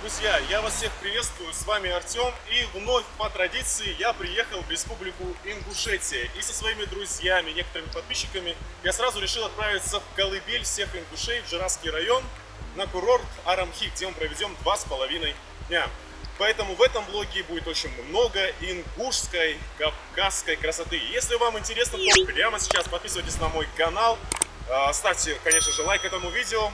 Друзья, я вас всех приветствую, с вами Артем, и вновь по традиции я приехал в республику Ингушетия. И со своими друзьями, некоторыми подписчиками, я сразу решил отправиться в колыбель всех ингушей, в Жиравский район, на курорт Арамхи, где мы проведем 2,5 дня. Поэтому в этом влоге будет очень много ингушской, кавказской красоты. Если вам интересно, то прямо сейчас подписывайтесь на мой канал, ставьте, конечно же, лайк этому видео.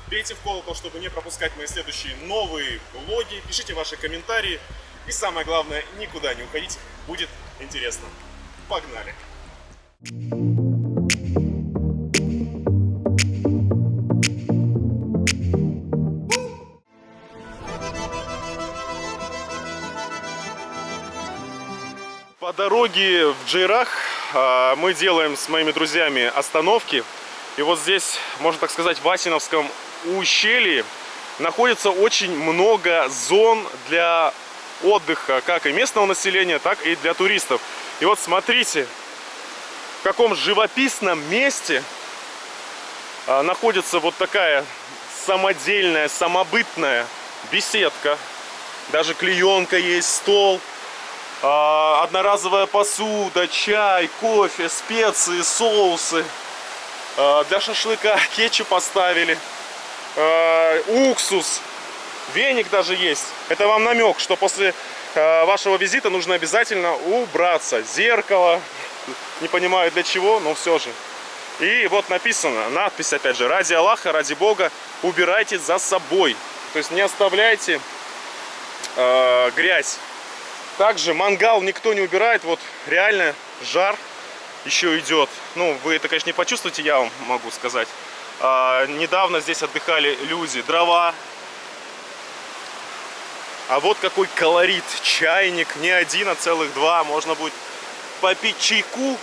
Бейте в колокол, чтобы не пропускать мои следующие новые влоги. Пишите ваши комментарии. И самое главное, никуда не уходите. Будет интересно. Погнали! По дороге в Джейрах мы делаем с моими друзьями остановки. И вот здесь, можно так сказать, в Асиновском ущелье находится очень много зон для отдыха, как и местного населения, так и для туристов. И вот смотрите, в каком живописном месте находится вот такая самодельная, самобытная беседка. Даже клеенка есть, стол, одноразовая посуда, чай, кофе, специи, соусы. Для шашлыка кетчуп поставили, уксус, веник даже есть. Это вам намек, что после вашего визита нужно обязательно убраться. Зеркало, не понимаю для чего, но все же. И вот написано, надпись опять же: ради Аллаха, ради Бога, убирайте за собой. То есть не оставляйте грязь. Также мангал никто не убирает, вот реально жар еще идет. Ну, вы это, конечно, не почувствуете, я вам могу сказать. Недавно здесь отдыхали люди. Дрова. А вот какой колорит. Чайник. Не один, а целых два. Можно будет попить чайку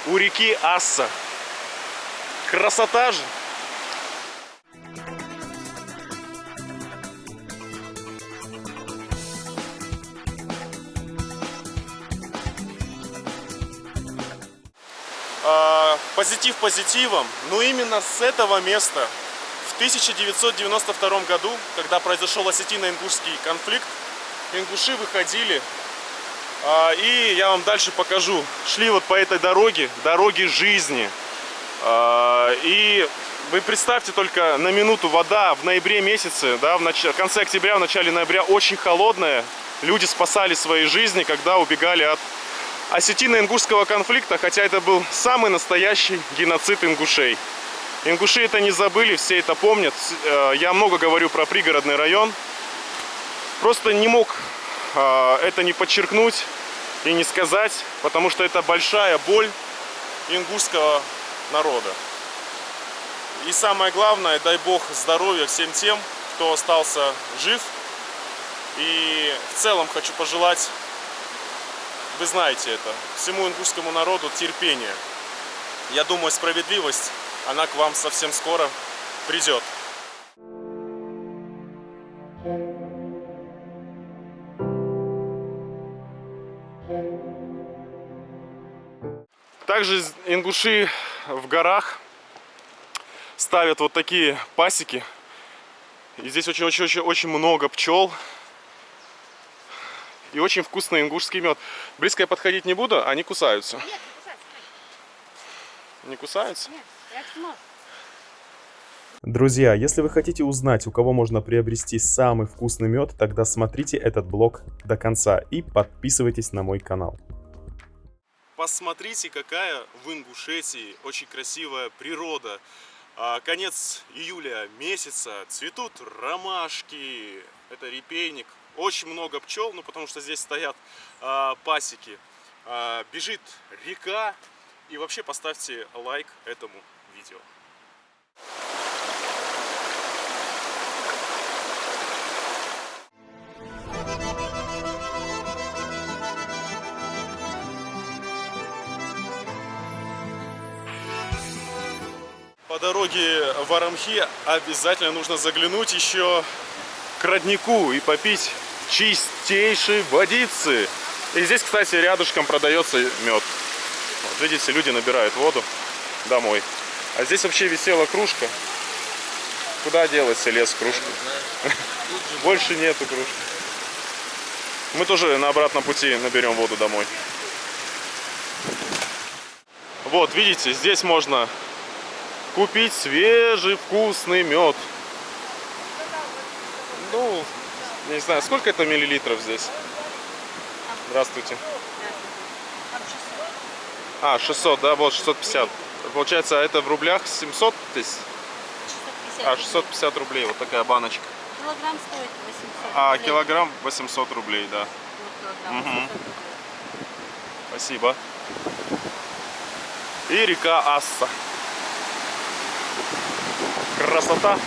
у реки Асса. Красота же. Позитив позитивом, но именно с этого места в 1992 году, когда произошел осетино-ингушский конфликт, ингуши выходили, и я вам дальше покажу, шли вот по этой дороге жизни. И вы представьте только на минуту, вода в ноябре месяце, да, в конце октября, в начале ноября очень холодная, люди спасали свои жизни, когда убегали от осетино-ингушского конфликта, хотя это был самый настоящий геноцид ингушей. Ингуши это не забыли, все это помнят. Я много говорю про пригородный район. Просто не мог это не подчеркнуть и не сказать, потому что это большая боль ингушского народа. И самое главное, дай Бог здоровья всем тем, кто остался жив. И в целом хочу пожелать, вы знаете это, всему ингушскому народу терпение. Я думаю, справедливость, она к вам совсем скоро придет. Также ингуши в горах ставят вот такие пасеки. И здесь очень много пчел. И очень вкусный ингушский мед. Близко я подходить не буду, они кусаются. Нет, не кусаются. Нет, я смог. Друзья, если вы хотите узнать, у кого можно приобрести самый вкусный мед, тогда смотрите этот блог до конца и подписывайтесь на мой канал. Посмотрите, какая в Ингушетии очень красивая природа. Конец июля месяца, цветут ромашки, это репейник. Очень много пчел, ну потому что здесь стоят пасеки. Бежит река. И вообще поставьте лайк этому видео. По дороге в Арамхи обязательно нужно заглянуть еще к роднику и попить чистейшей водицы. И здесь, кстати, рядышком продается мед. Вот видите, люди набирают воду домой. А здесь вообще висела кружка. Куда делась лес кружка? Больше нету кружки. Мы тоже на обратном пути наберем воду домой. Вот, видите, здесь можно купить свежий вкусный мед. Ну, не знаю, сколько это миллилитров здесь? Здравствуйте. 600, да, вот 650. Получается, это в рублях 700 тысяч? 650 рублей, вот такая баночка. Килограмм стоит 800 рублей. Килограмм 800 рублей, да. Вот килограмм 800 рублей. Спасибо. И река Асса. Красота.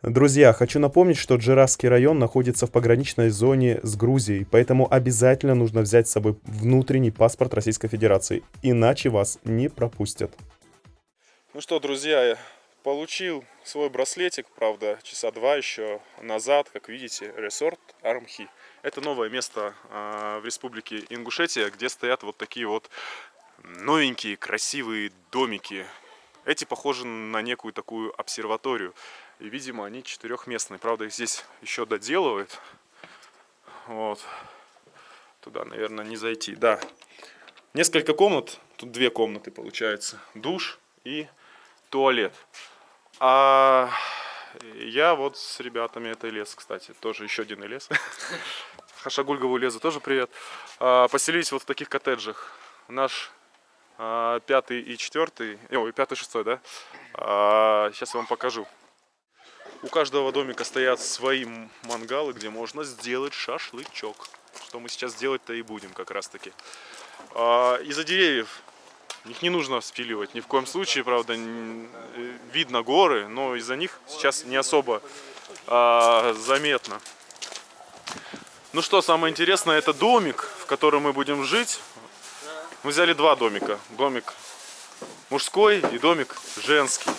Друзья, хочу напомнить, что Джиразский район находится в пограничной зоне с Грузией, поэтому обязательно нужно взять с собой внутренний паспорт Российской Федерации, иначе вас не пропустят. Ну что, друзья, я получил свой браслетик, правда, часа 2 еще назад, как видите, Resort Армхи. Это новое место в республике Ингушетия, где стоят вот такие вот новенькие, красивые домики. Эти похожи на некую такую обсерваторию. И, видимо, они четырехместные. Правда, их здесь еще доделывают. Вот. Туда, наверное, не зайти. Да. Несколько комнат. Тут 2 комнаты получается. Душ и туалет. А я вот с ребятами, это лес, кстати. Тоже еще один лес. Хашагульгову лезу, тоже привет. Поселились вот в таких коттеджах. Наш 5-й и 4-й, ой, 5-й, 6-й, да? Сейчас я вам покажу. У каждого домика стоят свои мангалы, где можно сделать шашлычок. Что мы сейчас делать-то и будем как раз таки. Из-за деревьев их не нужно спиливать ни в коем случае, правда, видно горы, но из-за них сейчас не особо заметно. Ну что, самое интересное, это домик, в котором мы будем жить. Мы взяли 2 домика. Домик мужской и домик женский.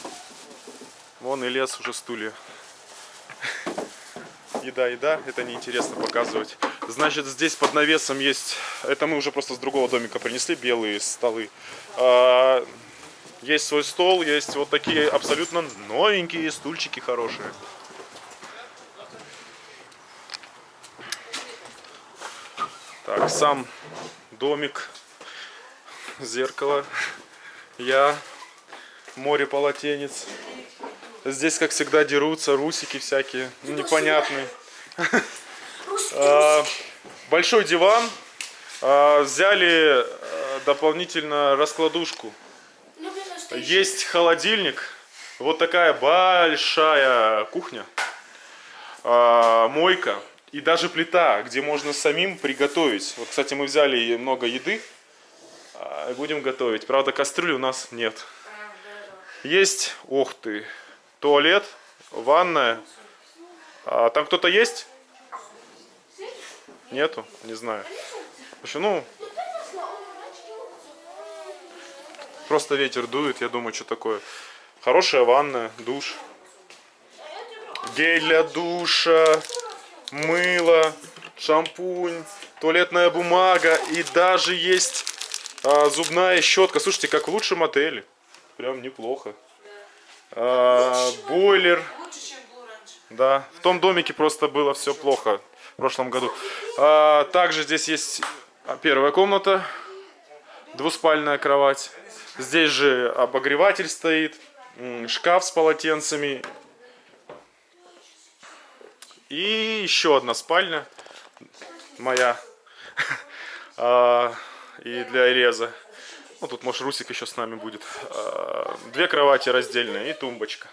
Вон и лес уже, стулья. Еда, это неинтересно показывать. Значит, здесь под навесом есть... Это мы уже просто с другого домика принесли, белые столы. Есть свой стол, есть вот такие абсолютно новенькие стульчики хорошие. Так, сам домик. Зеркало. Я. Море полотенец. Здесь, как всегда, дерутся русики всякие, непонятные. Большой диван. Взяли дополнительно раскладушку. Есть холодильник. Вот такая большая кухня. Мойка. И даже плита, где можно самим приготовить. Вот, кстати, мы взяли много еды. И будем готовить. Правда, кастрюли у нас нет. Есть, ух ты, туалет, ванная. Там кто-то есть? Нету? Не знаю. В общем, ну, просто ветер дует, я думаю, что такое. Хорошая ванная, душ. Гель для душа, мыло, шампунь, туалетная бумага и даже есть зубная щетка. Слушайте, как в лучшем отеле. Прям неплохо. Бойлер. Да, в том домике просто было все плохо в прошлом году. Также здесь есть первая комната, двуспальная кровать. Здесь же обогреватель стоит, шкаф с полотенцами. И еще одна спальня моя. И для Иреза. Ну, тут, может, Русик еще с нами будет. 2 кровати раздельные и тумбочка.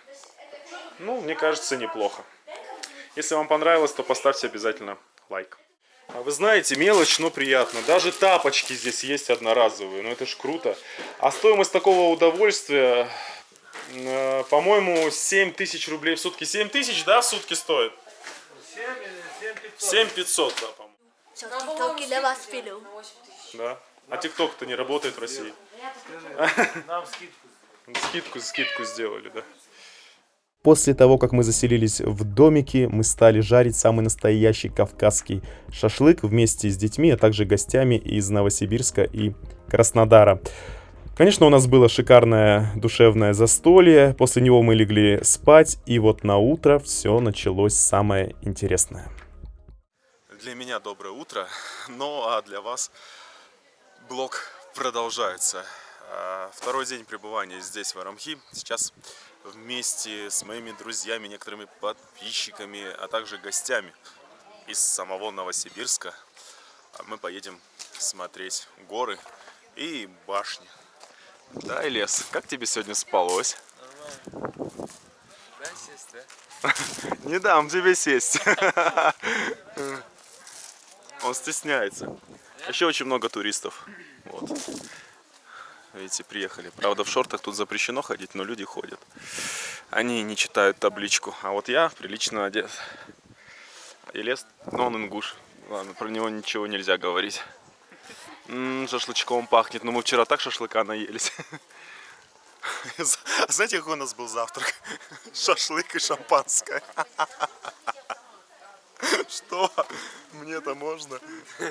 Ну, мне кажется, неплохо. Если вам понравилось, то поставьте обязательно лайк. Вы знаете, мелочь, но приятно. Даже тапочки здесь есть одноразовые. Ну, это ж круто. А стоимость такого удовольствия, по-моему, 7000 рублей в сутки. 7000, да, в сутки стоит? 7500, да, по-моему. Для вас пилю. Да. А ТикТок-то не работает в России. Нам скидку Скидку сделали, да. После того, как мы заселились в домике, мы стали жарить самый настоящий кавказский шашлык вместе с детьми, а также гостями из Новосибирска и Краснодара. Конечно, у нас было шикарное душевное застолье, после него мы легли спать, и вот на утро все началось самое интересное. Для меня доброе утро, ну а для вас блог продолжается. Второй день пребывания здесь, в Арамхи. Сейчас вместе с моими друзьями, некоторыми подписчиками, а также гостями из самого Новосибирска мы поедем смотреть горы и башни. Да, Ильяс, как тебе сегодня спалось? Нормально. Дай сесть, да? Не дам тебе сесть. Он стесняется. Еще очень много туристов. Вот. Видите, приехали. Правда, в шортах тут запрещено ходить, но люди ходят. Они не читают табличку. А вот я прилично одет. Ильяс, ну он ингуш. Ладно, про него ничего нельзя говорить. Шашлычком пахнет. Но мы вчера так шашлыка наелись. Знаете, какой у нас был завтрак? Шашлык и шампанское. Что? Мне-то можно?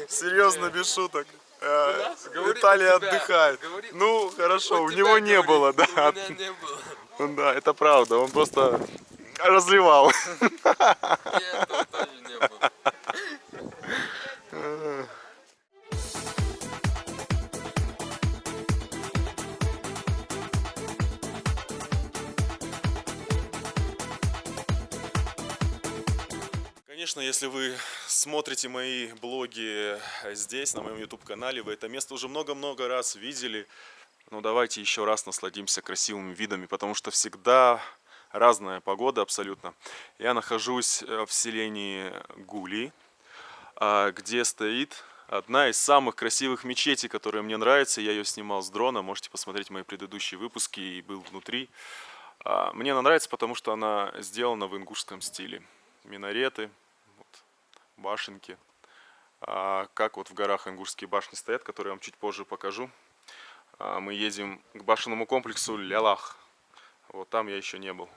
Серьезно, без шуток. Виталий отдыхает. Ну, хорошо, у него не было, да. У меня не было. Да, это правда. Он просто разливал. И этого тоже не было. Конечно, если вы смотрите мои блоги здесь, на моем YouTube-канале, вы это место уже много-много раз видели. Но давайте еще раз насладимся красивыми видами, потому что всегда разная погода абсолютно. Я нахожусь в селении Гули, где стоит одна из самых красивых мечетей, которая мне нравится. Я ее снимал с дрона, можете посмотреть мои предыдущие выпуски и был внутри. Мне она нравится, потому что она сделана в ингушском стиле. Минареты, башенки, как вот в горах ингушские башни стоят, которые я вам чуть позже покажу. Мы едем к башенному комплексу Лялах. Вот там я еще не был.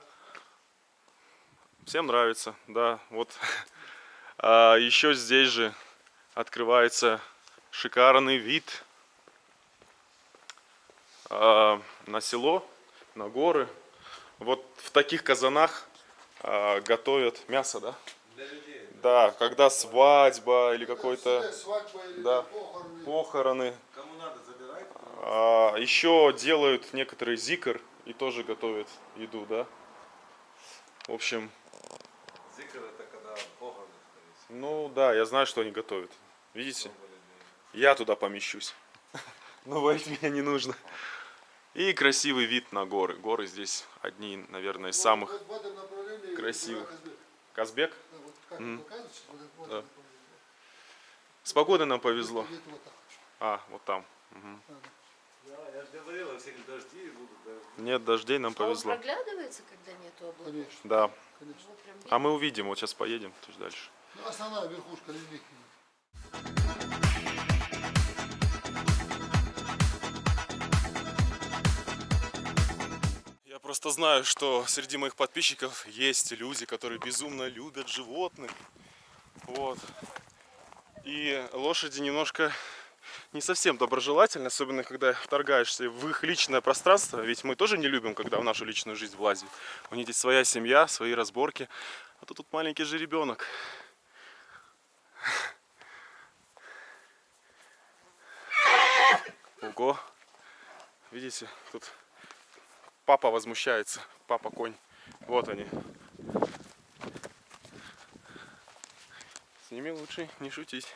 Всем нравится, да. Вот еще здесь же открывается шикарный вид на село, на горы. Вот в таких казанах готовят мясо, да? Да, когда свадьба или какой-то, да, похороны. Кому надо, забирай. Еще делают некоторые зикр и тоже готовят еду, да. В общем. Зикр это когда похороны. Ну да, я знаю, что они готовят. Видите? Я туда помещусь. Но варить меня не нужно. И красивый вид на горы. Горы здесь одни, наверное, из самых красивых. Казбек? Да. С погодой нам повезло. Вот там. Я же говорил, если дожди будут, да. Нет дождей, нам повезло. Он проглядывается, когда нет облаков? Да. Вы прям А мы увидим, вот сейчас поедем чуть дальше. Ну, основная верхушка лилихи. Я просто знаю, что среди моих подписчиков есть люди, которые безумно любят животных. Вот. И лошади немножко не совсем доброжелательны, особенно когда вторгаешься в их личное пространство. Ведь мы тоже не любим, когда в нашу личную жизнь влазит. У них здесь своя семья, свои разборки. А то тут маленький же ребенок. Ого. Видите, тут папа возмущается. Папа конь. Вот они. С ними лучше не шутить.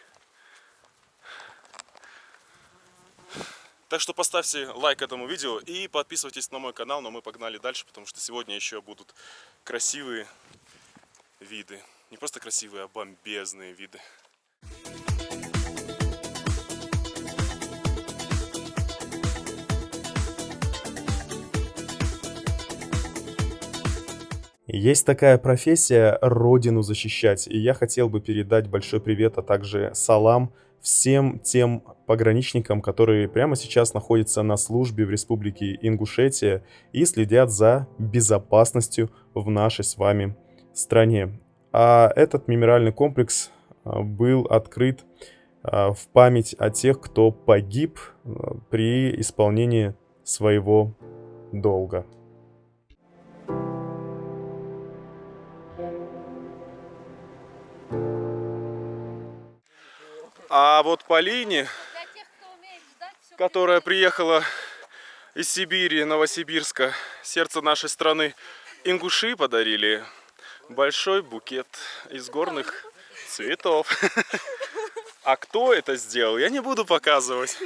Так что поставьте лайк этому видео и подписывайтесь на мой канал, но мы погнали дальше, потому что сегодня еще будут красивые виды. Не просто красивые, а бомбезные виды. Есть такая профессия — родину защищать, и я хотел бы передать большой привет, а также салам всем тем пограничникам, которые прямо сейчас находятся на службе в Республике Ингушетия и следят за безопасностью в нашей с вами стране. А этот мемориальный комплекс был открыт в память о тех, кто погиб при исполнении своего долга. А вот Полине, которая приехала из Сибири, Новосибирска, сердце нашей страны, ингуши подарили большой букет из горных цветов. А кто это сделал, я не буду показывать,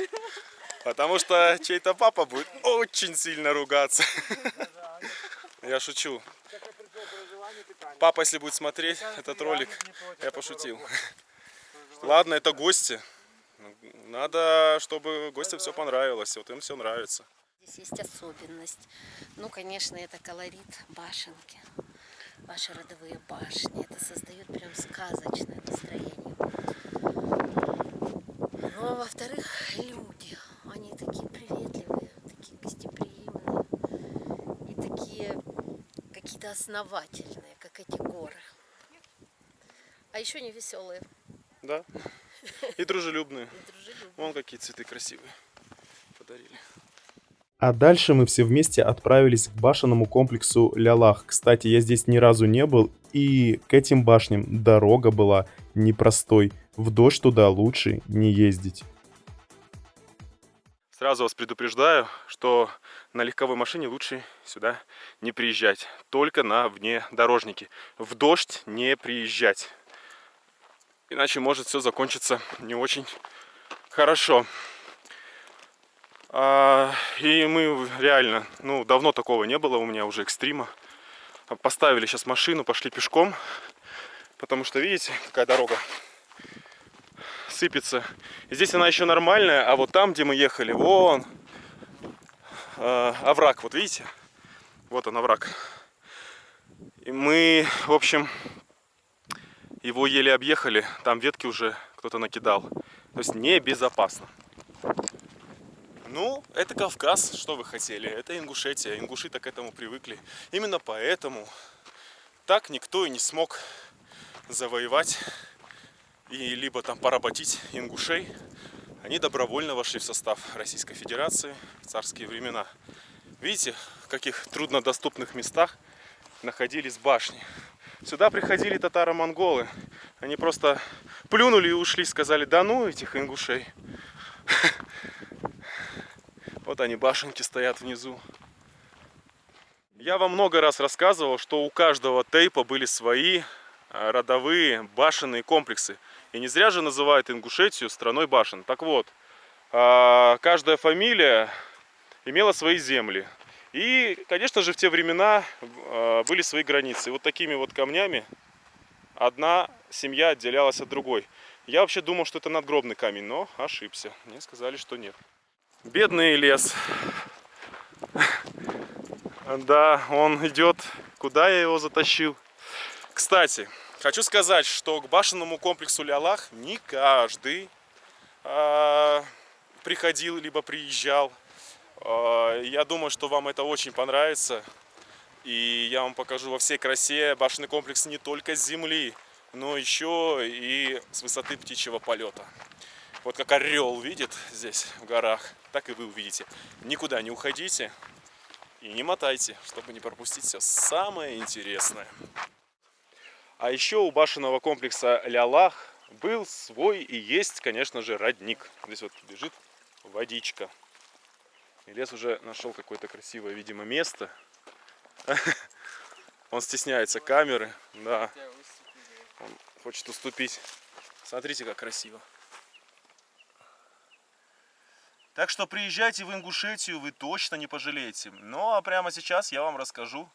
потому что чей-то папа будет очень сильно ругаться. Я шучу. Папа, если будет смотреть этот ролик, я пошутил. Ладно, это гости. Надо, чтобы гостям все понравилось. Вот им все нравится. Здесь есть особенность. Ну, конечно, это колорит башенки. Ваши родовые башни. Это создает прям сказочное настроение. Ну, а во-вторых, люди. Они такие приветливые, такие гостеприимные. И такие какие-то основательные, как эти горы. А еще не веселые. Да. И дружелюбные. Вон какие цветы красивые подарили. А дальше мы все вместе отправились к башенному комплексу Лялах. Кстати, я здесь ни разу не был, и к этим башням дорога была непростой. В дождь туда лучше не ездить. Сразу вас предупреждаю, что на легковой машине лучше сюда не приезжать. Только на внедорожнике. В дождь не приезжать. Иначе может все закончиться не очень хорошо. И мы реально, давно такого не было у меня уже экстрима. Поставили сейчас машину, пошли пешком. Потому что, видите, какая дорога сыпется. И здесь она еще нормальная, а вот там, где мы ехали, вон овраг, вот видите? Вот он, овраг. И мы, в общем, его еле объехали, там ветки уже кто-то накидал. То есть небезопасно. Ну, это Кавказ, что вы хотели, это Ингушетия. Ингуши-то к этому привыкли. Именно поэтому так никто и не смог завоевать и либо там поработить ингушей. Они добровольно вошли в состав Российской Федерации в царские времена. Видите, в каких труднодоступных местах находились башни. Сюда приходили татаро-монголы. Они просто плюнули и ушли, сказали: да ну этих ингушей. Вот они, башенки стоят внизу. Я вам много раз рассказывал, что у каждого тейпа были свои родовые башенные комплексы. И не зря же называют Ингушетию страной башен. Так вот, каждая фамилия имела свои земли. И, конечно же, в те времена были свои границы. И вот такими вот камнями одна семья отделялась от другой. Я вообще думал, что это надгробный камень, но ошибся. Мне сказали, что нет. Бедный лес. Да, он идет. Куда я его затащил? Кстати, хочу сказать, что к башенному комплексу Лялах не каждый приходил либо приезжал. Я думаю, что вам это очень понравится. И я вам покажу во всей красе башенный комплекс не только с земли, но еще и с высоты птичьего полета. Вот как орел видит здесь в горах, так и вы увидите. Никуда не уходите и не мотайте, чтобы не пропустить все самое интересное. А еще у башенного комплекса Лялах был свой и есть, конечно же, родник. Здесь вот бежит водичка. И лес уже нашел какое-то красивое, видимо, место. Он стесняется камеры, да. Он хочет уступить. Смотрите, как красиво. Так что приезжайте в Ингушетию, вы точно не пожалеете. Ну а прямо сейчас я вам расскажу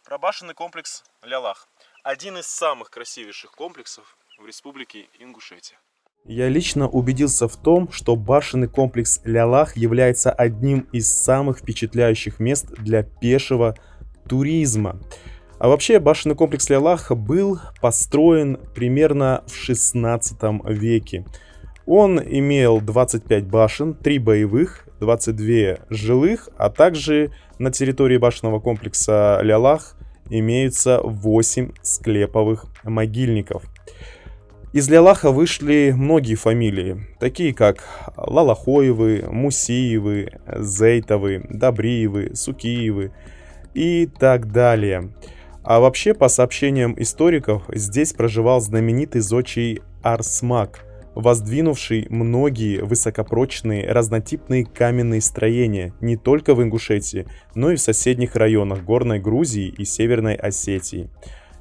про башенный комплекс Лялах. Один из самых красивейших комплексов в Республике Ингушетия. Я лично убедился в том, что башенный комплекс Лялах является одним из самых впечатляющих мест для пешего туризма. А вообще башенный комплекс Лялах был построен примерно в 16 веке. Он имел 25 башен, 3 боевых, 22 жилых, а также на территории башенного комплекса Лялах имеются 8 склеповых могильников. Из Лялаха вышли многие фамилии, такие как Лалахоевы, Мусиевы, Зейтовы, Добриевы, Сукиевы и так далее. А вообще, по сообщениям историков, здесь проживал знаменитый зодчий Арсмак, воздвинувший многие высокопрочные разнотипные каменные строения не только в Ингушетии, но и в соседних районах Горной Грузии и Северной Осетии.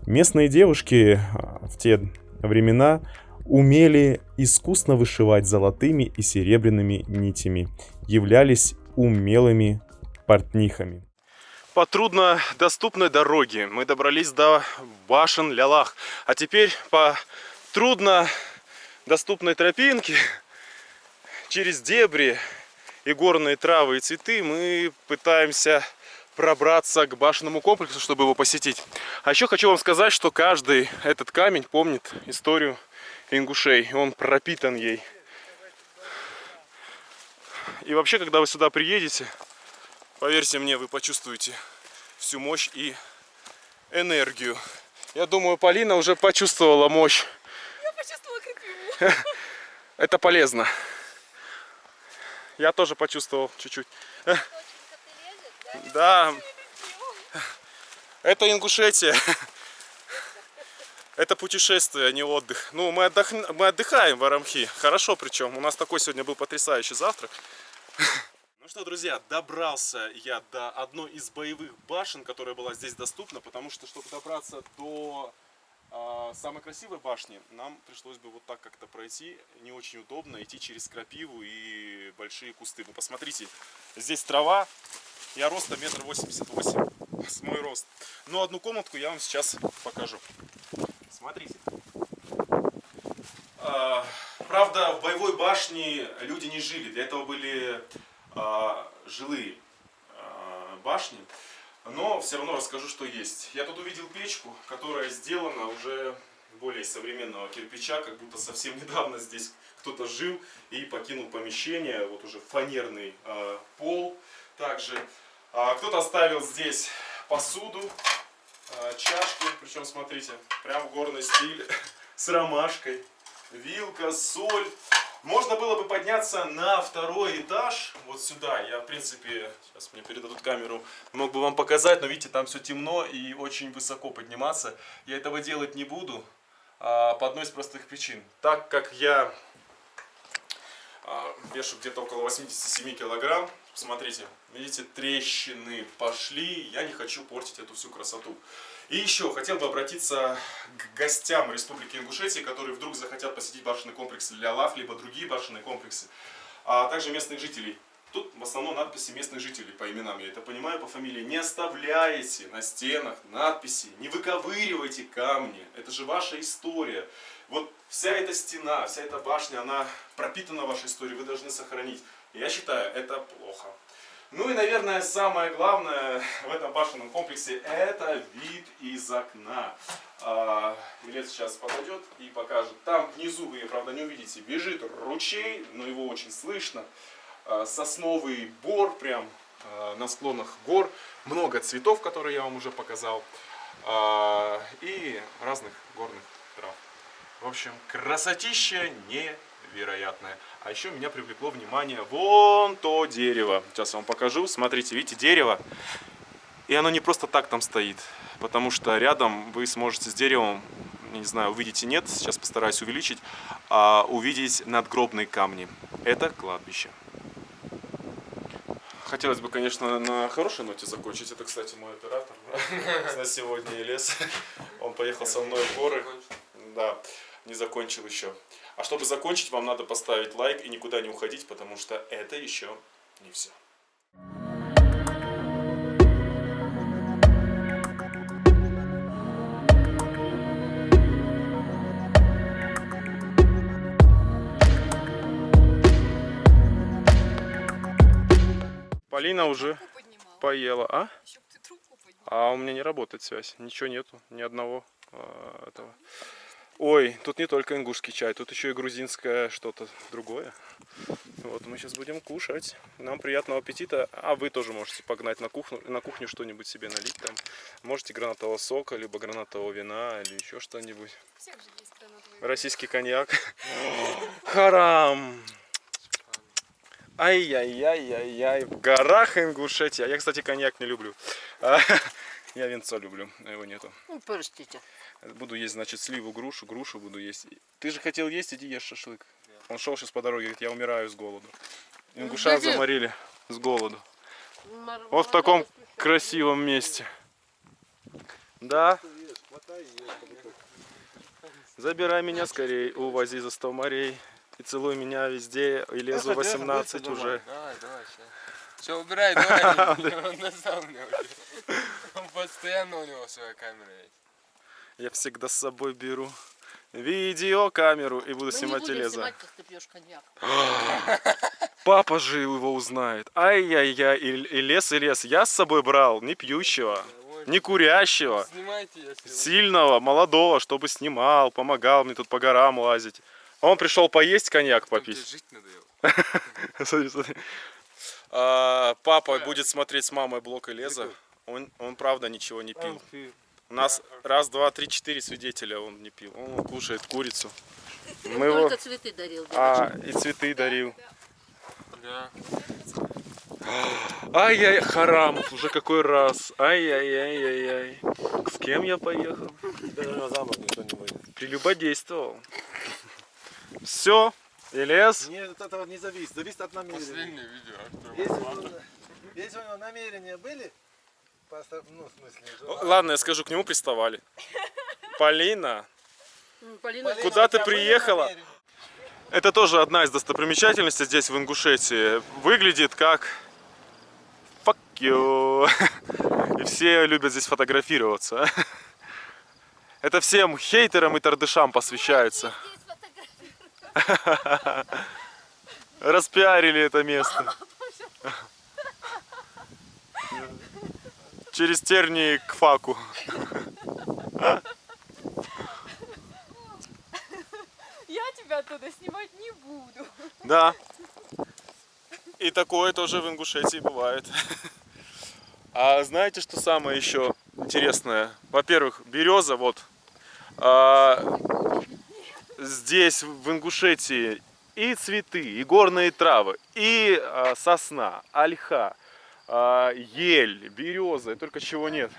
Местные девушки в те времена умели искусно вышивать золотыми и серебряными нитями, являлись умелыми портнихами. По труднодоступной дороге мы добрались до башен Лялах, а теперь по труднодоступной тропинке через дебри и горные травы и цветы мы пытаемся пробраться к башенному комплексу, чтобы его посетить. А еще хочу вам сказать, что каждый этот камень помнит историю ингушей, он пропитан ей. И вообще, когда вы сюда приедете, поверьте мне, вы почувствуете всю мощь и энергию. Я думаю, Полина уже почувствовала мощь. Я почувствовала крапиву. Это полезно. Я тоже почувствовал чуть-чуть. Да. Это Ингушетия. Это путешествие, а не отдых. Ну, мы отдыхаем в Арамхи. Хорошо причем. У нас такой сегодня был потрясающий завтрак. Ну что, друзья, добрался я до одной из боевых башен, которая была здесь доступна, потому что, чтобы добраться до самой красивой башни, нам пришлось бы вот так как-то пройти. Не очень удобно идти через крапиву и большие кусты. Ну, посмотрите, здесь трава. Я роста 1,88 м. Мой рост. Но одну комнатку я вам сейчас покажу. Смотрите. Правда, в боевой башне люди не жили. Для этого были жилые башни. Но все равно расскажу, что есть. Я тут увидел печку, которая сделана уже более современного кирпича, как будто совсем недавно здесь кто-то жил и покинул помещение. Вот уже фанерный пол. Также кто-то оставил здесь посуду, чашки, причем смотрите, прям горный стиль, с ромашкой, вилка, соль. Можно было бы подняться на второй этаж, вот сюда. Я, в принципе, сейчас мне передадут камеру, мог бы вам показать, но видите, там все темно и очень высоко подниматься. Я этого делать не буду по одной из простых причин. Так как я вешу где-то около 87 килограмм, смотрите, видите, трещины пошли, я не хочу портить эту всю красоту. И еще хотел бы обратиться к гостям Республики Ингушетия, которые вдруг захотят посетить башенный комплекс Лялах, либо другие башенные комплексы, а также местных жителей. Тут в основном надписи местных жителей по именам, я это понимаю, по фамилии. Не оставляйте на стенах надписи, не выковыривайте камни, это же ваша история. Вот вся эта стена, вся эта башня, она пропитана вашей историей, вы должны сохранить. Я считаю, это плохо. Ну и, наверное, самое главное в этом башенном комплексе — это вид из окна. Илец сейчас подойдет и покажет. Там внизу, вы, правда, не увидите, бежит ручей, но его очень слышно. Сосновый бор прям на склонах гор. Много цветов, которые я вам уже показал. И разных горных трав. В общем, красотища невероятная. А еще меня привлекло внимание вон то дерево. Сейчас я вам покажу. Смотрите, видите, дерево. И оно не просто так там стоит. Потому что рядом вы сможете с деревом, не знаю, увидите, нет, сейчас постараюсь увеличить, увидеть надгробные камни. Это кладбище. Хотелось бы, конечно, на хорошей ноте закончить. Это, кстати, мой оператор на сегодня, Елес. Он поехал со мной в горы. Да, не закончил еще. А чтобы закончить, вам надо поставить лайк и никуда не уходить, потому что это еще не все. Полина уже поела, а? А у меня не работает связь, ничего нету, ни одного этого. Ой, тут не только ингушский чай, тут еще и грузинское что-то другое. Вот мы сейчас будем кушать. Нам приятного аппетита. А вы тоже можете погнать на кухню что-нибудь себе налить там. Можете гранатового сока, либо гранатового вина, или еще что-нибудь. У всех же есть гранатовый. Российский коньяк. Харам! Ай-яй-яй-яй-яй. В горах Ингушетия. Я, кстати, коньяк не люблю. Я винцо люблю, а его нету. Ну, простите. Буду есть, значит, сливу, грушу буду есть. Ты же хотел есть, иди ешь шашлык. Он шел сейчас по дороге, говорит, я умираю с голоду. Ингуша заморили с голоду. Вот в таком красивом месте. Да. Забирай меня скорей, увози за 100 морей. И целуй меня везде, и лезу 18 уже. Давай, сейчас. Все, убирай, давай. Он достал меня уже. Он постоянно, у него своя камера есть. Я всегда с собой беру видеокамеру и буду Мы снимать не будем Элеза. снимать, как ты пьешь коньяк. Папа же его узнает. Ай-яй-яй, и лес, я с собой брал не пьющего, не курящего, Снимайте, если вы... сильного, молодого, чтобы снимал, помогал мне тут по горам лазить. Он пришел поесть коньяк Тебе попить. жить надоело. Смотри, смотри. Папа будет смотреть с мамой блог Элеза. Он правда ничего не пил. У нас раз, два, три, 4 свидетеля он не пил. Он кушает курицу. Мы его... Только цветы дарил. И цветы дарил. Да. Ай-яй, Харамов, уже какой раз. Ай-яй-яй-яй-яй. С кем я поехал? Даже на замок никто не выйдет. Прелюбодействовал. Все, Элез. Нет, от этого не зависит. Зависит от намерения. Последнее видео. Если у него намерения были, ну, в смысле, Ладно, я скажу, к нему приставали. Полина, Полина, куда ты приехала? Это тоже одна из достопримечательностей здесь, в Ингушетии. Выглядит как... Fuck you. И все любят здесь фотографироваться. Это всем хейтерам и тардышам посвящается. Распиарили это место. Через тернии к факу. Я тебя оттуда снимать не буду. Да. И такое тоже в Ингушетии бывает. А знаете, что самое еще интересное? Во-первых, береза, вот. Здесь, в Ингушетии, и цветы, и горные травы, и сосна, ольха, ель, береза, и только чего нет.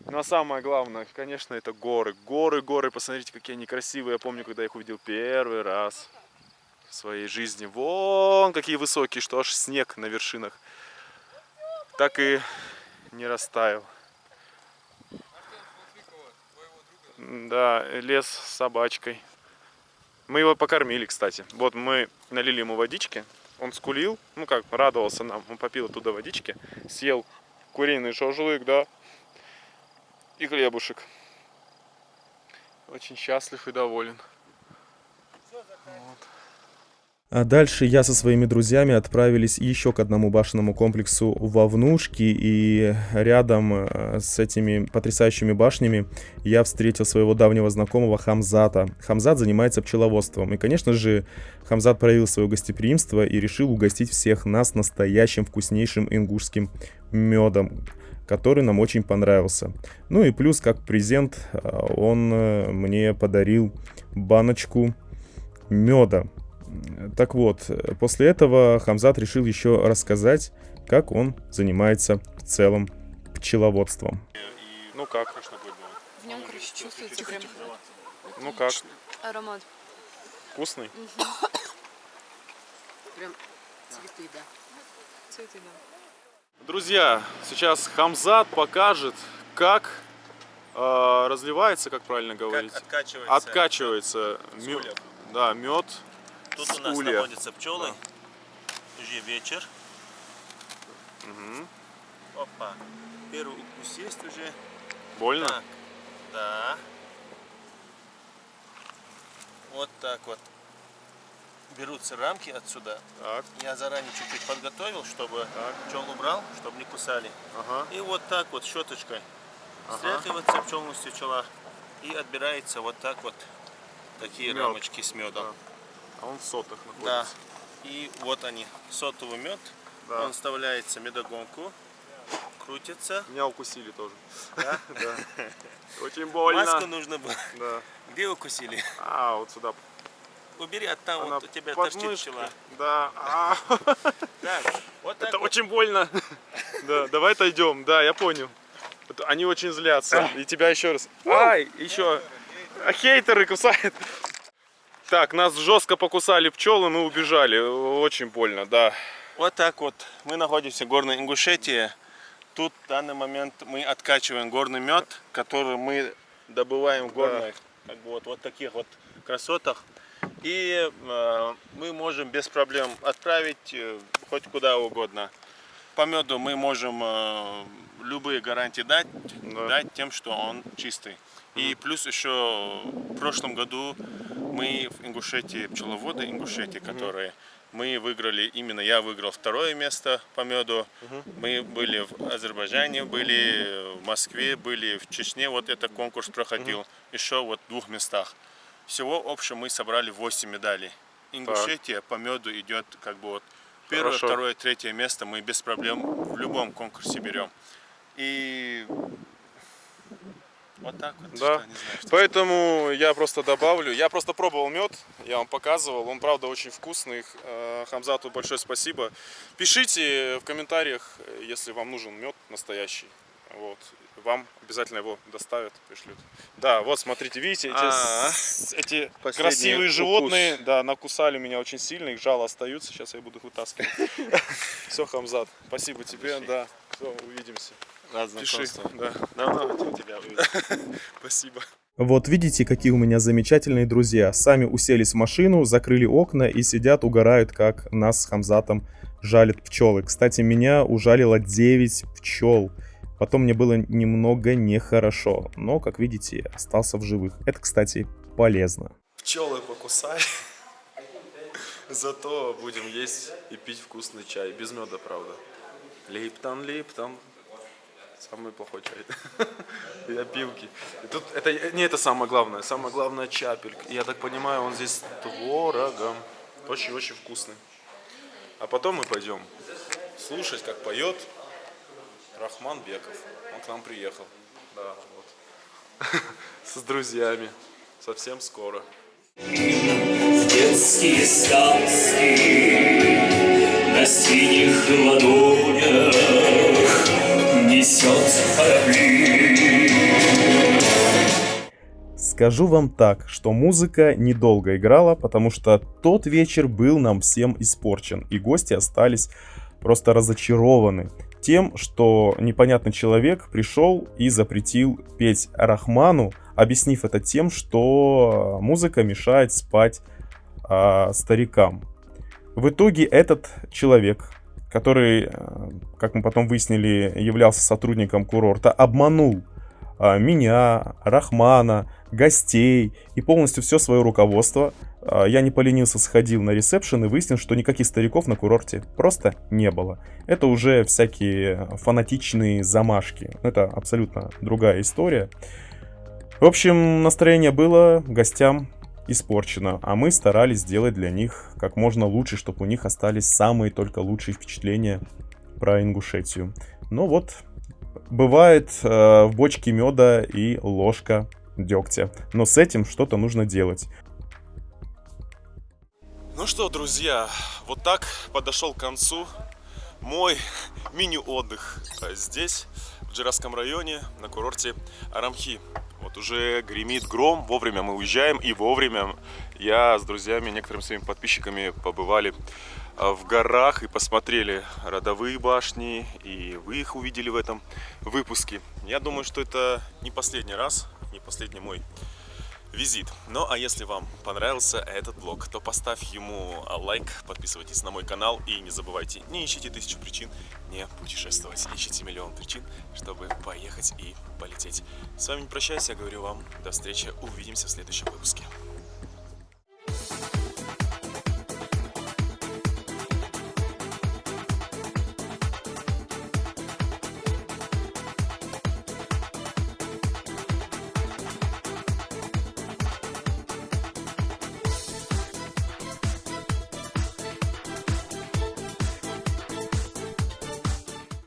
Но самое главное, конечно, это горы. Горы, посмотрите, какие они красивые. Я помню, когда я их увидел первый раз в своей жизни. Вон, какие высокие, что аж снег на вершинах. Так и не растаял. Да, лес с собачкой. Мы его покормили, кстати. Вот мы налили ему водички. Он скулил, ну как, радовался нам. Он попил оттуда водички, съел куриный шашлык, да, и хлебушек. Очень счастлив и доволен. А дальше я со своими друзьями отправились еще к одному башенному комплексу Вовнушки, и рядом с этими потрясающими башнями я встретил своего давнего знакомого Хамзата. Хамзат занимается пчеловодством, и, конечно же, Хамзат проявил свое гостеприимство и решил угостить всех нас настоящим вкуснейшим ингушским медом, который нам очень понравился. Ну и плюс, как презент, он мне подарил баночку меда. Так вот, после этого Хамзат решил еще рассказать, как он занимается в целом пчеловодством. Ну как? В нем, короче, чувствуется прям Ну как? аромат. Вкусный? Прям цветы, да. Цветы, да. Друзья, сейчас Хамзат покажет, как разливается, как правильно говорить, откачивается мед. Да, мед. Тут у нас улья. находятся пчелы. Уже вечер. Опа. Первый укус есть уже. Больно? Так. Да. Вот так вот. Берутся рамки отсюда. Так. Я заранее чуть-чуть подготовил, чтобы пчел убрал, чтобы не кусали. Ага. И вот так вот щеточкой стряхивается пчелностью пчела. И отбирается вот так вот такие Мед. рамочки с медом. А он в сотах Да. находится. И вот они, сотовый мед. Да. Он вставляется в медогонку, крутится. Меня укусили тоже. Да? Да. Очень больно. Маску нужно было. Да. Где укусили? А, вот сюда. Убери от там, Она вот у тебя под торчит мышкой. пчела. Да. Так, вот так Это вот. очень больно. Да, давай отойдем. Да, я понял. Они очень злятся. И тебя еще раз. Ай, еще. А хейтеры кусают. Так, нас жестко покусали пчелы, мы убежали. Очень больно, да. Вот так вот. Мы находимся в Горной Ингушетии. Тут в данный момент мы откачиваем горный мед, который мы добываем в горных, как бы вот таких вот красотах. И мы можем без проблем отправить хоть куда угодно. По меду мы можем любые гарантии дать тем, что он чистый. И плюс еще в прошлом году мы в Ингушетии, пчеловоды Ингушетии, которые мы выиграли, именно я выиграл 2-е место по меду. Мы были в Азербайджане, были в Москве, были в Чечне. Вот этот конкурс проходил еще вот в 2 местах. Всего общем мы собрали 8 медалей. Ингушетия по меду идет как бы вот 1-е, Хорошо. 2-е, 3-е место мы без проблем в любом конкурсе берем. И вот так вот. Да. Что, не знаю, что Поэтому я просто добавлю. Я просто пробовал мед, я вам показывал. Он правда очень вкусный. Хамзату большое спасибо. Пишите в комментариях, если вам нужен мед настоящий. Вот. Вам обязательно его доставят, пришлют. Да, вот смотрите, видите, эти Последний красивые укус. животные, да, накусали меня очень сильно, их жало остаются. Сейчас я буду их вытаскивать. Все, Хамзат, спасибо тебе, да. Все, увидимся. Рад Пиши, знакомству. да. Давно хотел тебя увидеть. Спасибо. Вот видите, какие у меня замечательные друзья. Сами уселись в машину, закрыли окна и сидят, угорают, как нас с Хамзатом жалят пчелы. Кстати, меня ужалило 9 пчел. Потом мне было немного нехорошо, но, как видите, остался в живых. Это, кстати, полезно. Пчелы покусали. Зато будем есть и пить вкусный чай. Без меда, правда. Липтон, Липтон. Самый плохой чай. И опилки. И тут это не это самое главное. Самое главное чапельк. Я так понимаю, он здесь с творогом. Очень-очень вкусный. А потом мы пойдем слушать, как поет Рахман Беков. Он к нам приехал. Да, вот. С друзьями. Совсем скоро. Детские сказки на синих ладонях несет корабли. Скажу вам так, что музыка недолго играла, потому что тот вечер был нам всем испорчен, и гости остались просто разочарованы тем, что непонятный человек пришел и запретил петь Рахману, объяснив это тем, что музыка мешает спать старикам. В итоге этот человек, который, как мы потом выяснили, являлся сотрудником курорта, обманул меня, Рахмана, гостей и полностью все свое руководство. Я не поленился, сходил на ресепшн и выяснил, что никаких стариков на курорте просто не было. Это уже всякие фанатичные замашки. Это абсолютно другая история. В общем, настроение было, гостям испорчено, а мы старались сделать для них как можно лучше, чтобы у них остались самые только лучшие впечатления про Ингушетию. Ну вот, бывает в бочке меда и ложка дегтя. Но с этим что-то нужно делать. Ну что, друзья, вот так подошел к концу мой мини-отдых здесь, в Джирасском районе, на курорте Арамхи. Вот уже гремит гром, вовремя мы уезжаем, и вовремя я с друзьями, некоторыми своими подписчиками побывали в горах и посмотрели родовые башни, и вы их увидели в этом выпуске. Я думаю, что это не последний раз, не последний мой визит. Ну а если вам понравился этот влог, то поставь ему лайк, подписывайтесь на мой канал и не забывайте, не ищите 1000 причин не путешествовать, ищите миллион причин, чтобы поехать и полететь. С вами не прощаюсь, я говорю вам до встречи, увидимся в следующем выпуске.